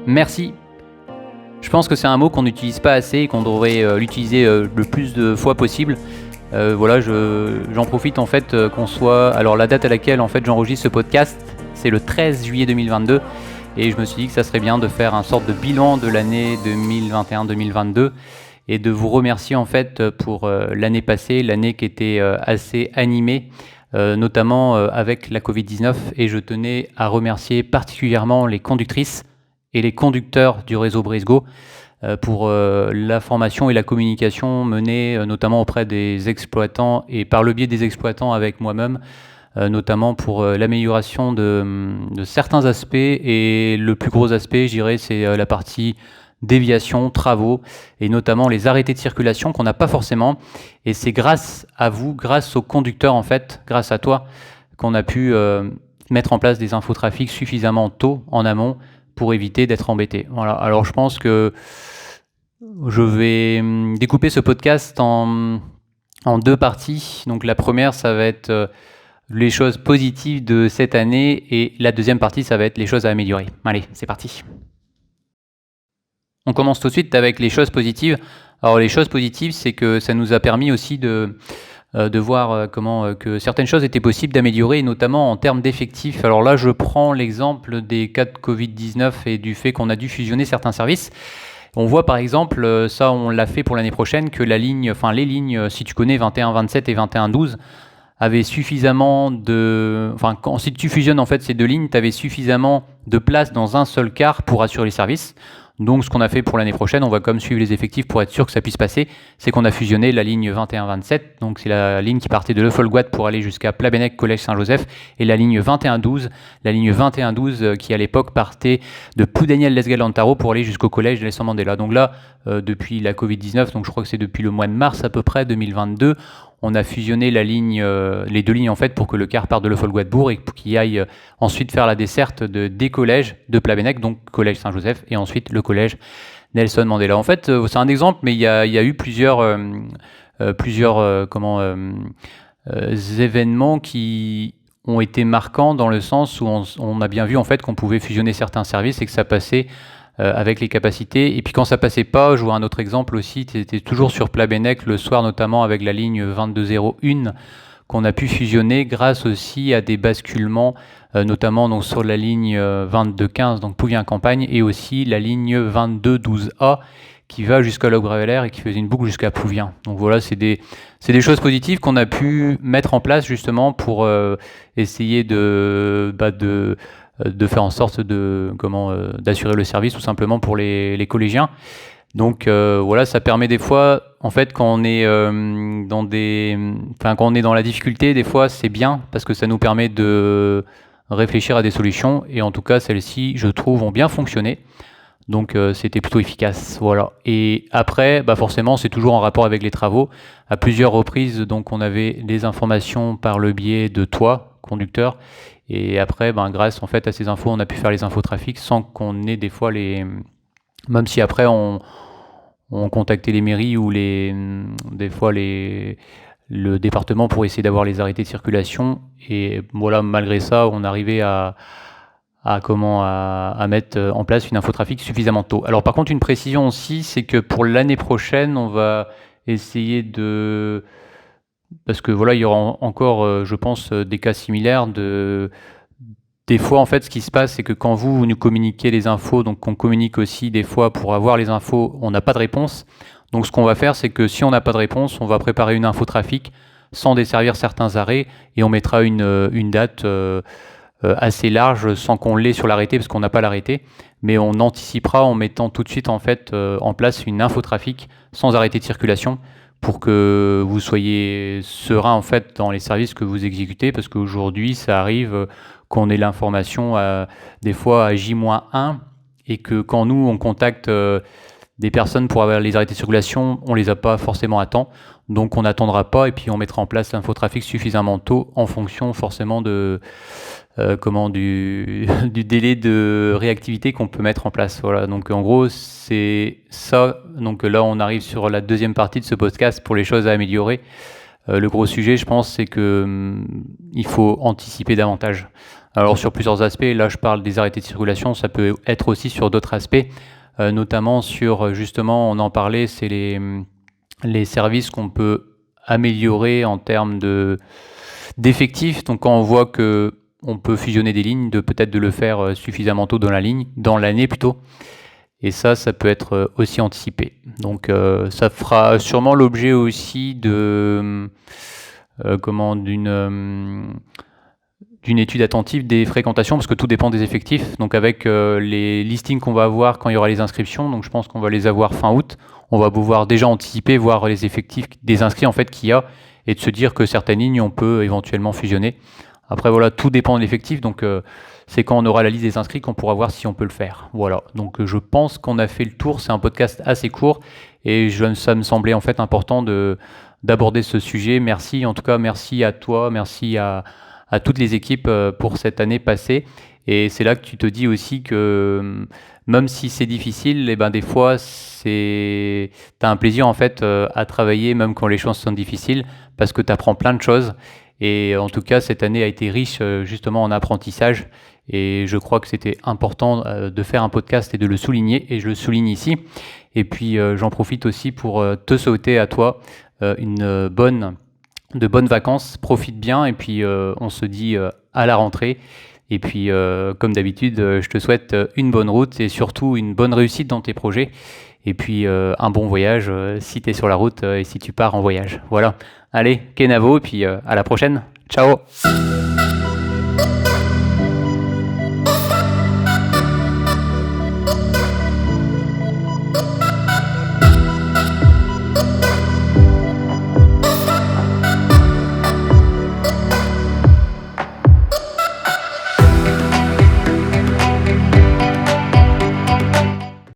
Merci. Je pense que c'est un mot qu'on n'utilise pas assez et qu'on devrait l'utiliser le plus de fois possible. Voilà, j'en profite en fait qu'on soit... Alors la date à laquelle en fait j'enregistre ce podcast, c'est le 13 juillet 2022 et je me suis dit que ça serait bien de faire un sorte de bilan de l'année 2021-2022 et de vous remercier en fait pour l'année passée, l'année qui était assez animée, notamment avec la Covid-19, et je tenais à remercier particulièrement les conductrices et les conducteurs du réseau Brisgo pour la formation et la communication menée notamment auprès des exploitants et par le biais des exploitants avec moi-même, notamment pour l'amélioration de certains aspects, et le plus gros aspect, je dirais, c'est la partie déviation, travaux, et notamment les arrêtés de circulation qu'on n'a pas forcément, et c'est grâce à vous, grâce aux conducteurs en fait, grâce à toi, qu'on a pu mettre en place des infotrafics suffisamment tôt en amont pour éviter d'être embêté. Voilà. Alors je pense que je vais découper ce podcast en deux parties. Donc la première, ça va être les choses positives de cette année, et la deuxième partie, ça va être les choses à améliorer. Allez, c'est parti. On commence tout de suite avec les choses positives. Alors les choses positives, c'est que ça nous a permis aussi de voir comment que certaines choses étaient possibles d'améliorer, notamment en termes d'effectifs. Alors là, je prends l'exemple des cas de Covid-19 et du fait qu'on a dû fusionner certains services. On voit par exemple, ça on l'a fait pour l'année prochaine, que les lignes, si tu connais 21-27 et 21-12, avaient suffisamment de... Enfin, si tu fusionnes en fait ces deux lignes, tu avais suffisamment de place dans un seul car pour assurer les services. Donc ce qu'on a fait pour l'année prochaine, on va comme suivre les effectifs pour être sûr que ça puisse passer, c'est qu'on a fusionné la ligne 21-27, donc c'est la ligne qui partait de Le Folgoat pour aller jusqu'à Plabennec, Collège Saint-Joseph, et la ligne 21-12, qui à l'époque partait de Poudaniel-les-Galantaro pour aller jusqu'au Collège Nelson Mandela. Donc là, depuis la Covid-19, donc je crois que c'est depuis le mois de mars à peu près 2022, on a fusionné les deux lignes en fait pour que le car parte de Le Folgoat-Bourg et qu'il aille ensuite faire la desserte des collèges de Plabennec, donc Collège Saint-Joseph, et ensuite le Collège Nelson Mandela. En fait, c'est un exemple, mais il y a eu plusieurs événements qui ont été marquants dans le sens où on a bien vu en fait qu'on pouvait fusionner certains services et que ça passait avec les capacités. Et puis quand ça passait pas, je vois un autre exemple aussi, c'était toujours sur Plabennec le soir, notamment avec la ligne 2201 qu'on a pu fusionner grâce aussi à des basculements, notamment donc sur la ligne 2215, donc Plouvien-Campagne, et aussi la ligne 2212A qui va jusqu'à Logreveller et qui faisait une boucle jusqu'à Plouvien. Donc voilà, c'est des choses positives qu'on a pu mettre en place justement pour essayer de faire en sorte d'assurer le service tout simplement pour les collégiens. Donc voilà, ça permet des fois, en fait, quand on est quand on est dans la difficulté, des fois c'est bien parce que ça nous permet de réfléchir à des solutions, et en tout cas celles-ci, je trouve, ont bien fonctionné. Donc c'était plutôt efficace, voilà. Et après, forcément, c'est toujours en rapport avec les travaux. À plusieurs reprises, donc on avait des informations par le biais de toi, conducteur. Et après, grâce en fait à ces infos, on a pu faire les infotrafics sans qu'on ait des fois même si après on contactait les mairies ou des fois le département pour essayer d'avoir les arrêtés de circulation. Et voilà, malgré ça, on arrivait à mettre en place une infotrafic suffisamment tôt. Alors par contre, une précision aussi, c'est que pour l'année prochaine, on va essayer parce que voilà, il y aura encore, je pense, des cas similaires des fois, en fait, ce qui se passe, c'est que quand vous nous communiquez les infos, donc on communique aussi des fois pour avoir les infos, on n'a pas de réponse. Donc ce qu'on va faire, c'est que si on n'a pas de réponse, on va préparer une infotrafic sans desservir certains arrêts, et on mettra une date assez large sans qu'on l'ait sur l'arrêté parce qu'on n'a pas l'arrêté, mais on anticipera en mettant tout de suite en fait en place une infotrafic sans arrêté de circulation pour que vous soyez serein en fait dans les services que vous exécutez, parce qu'aujourd'hui ça arrive qu'on ait l'information des fois à J-1, et que quand nous on contacte des personnes pour avoir les arrêtés de circulation, on les a pas forcément à temps, donc on n'attendra pas, et puis on mettra en place l'infotrafic suffisamment tôt en fonction forcément du délai de réactivité qu'on peut mettre en place. Voilà, donc en gros c'est ça. Donc là on arrive sur la deuxième partie de ce podcast pour les choses à améliorer. Le gros sujet, je pense, c'est que il faut anticiper davantage. Alors sur plusieurs aspects, là je parle des arrêtés de circulation, ça peut être aussi sur d'autres aspects, notamment sur justement, on en parlait, c'est les services qu'on peut améliorer en termes d'effectifs. Donc quand on voit que on peut fusionner des lignes, peut-être de le faire suffisamment tôt dans l'année plutôt. Et ça peut être aussi anticipé. Donc ça fera sûrement l'objet aussi d'une étude attentive des fréquentations, parce que tout dépend des effectifs. Donc avec les listings qu'on va avoir quand il y aura les inscriptions, donc je pense qu'on va les avoir fin août, on va pouvoir déjà anticiper, voir les effectifs des inscrits en fait qu'il y a, et de se dire que certaines lignes on peut éventuellement fusionner. Après voilà, tout dépend de l'effectif, donc c'est quand on aura la liste des inscrits qu'on pourra voir si on peut le faire. Voilà, donc je pense qu'on a fait le tour, c'est un podcast assez court, et ça me semblait en fait important d'aborder ce sujet. Merci, en tout cas merci à toi, merci à toutes les équipes pour cette année passée. Et c'est là que tu te dis aussi que même si c'est difficile, eh ben des fois t'as un plaisir en fait à travailler même quand les choses sont difficiles, parce que tu apprends plein de choses. Et en tout cas, cette année a été riche justement en apprentissage. Et je crois que c'était important de faire un podcast et de le souligner. Et je le souligne ici. Et puis j'en profite aussi pour te souhaiter à toi de bonnes vacances. Profite bien. Et puis on se dit à la rentrée. Et puis comme d'habitude, je te souhaite une bonne route et surtout une bonne réussite dans tes projets. Et puis un bon voyage si tu es sur la route et si tu pars en voyage. Voilà. Allez, Kenavo, et puis à la prochaine. Ciao!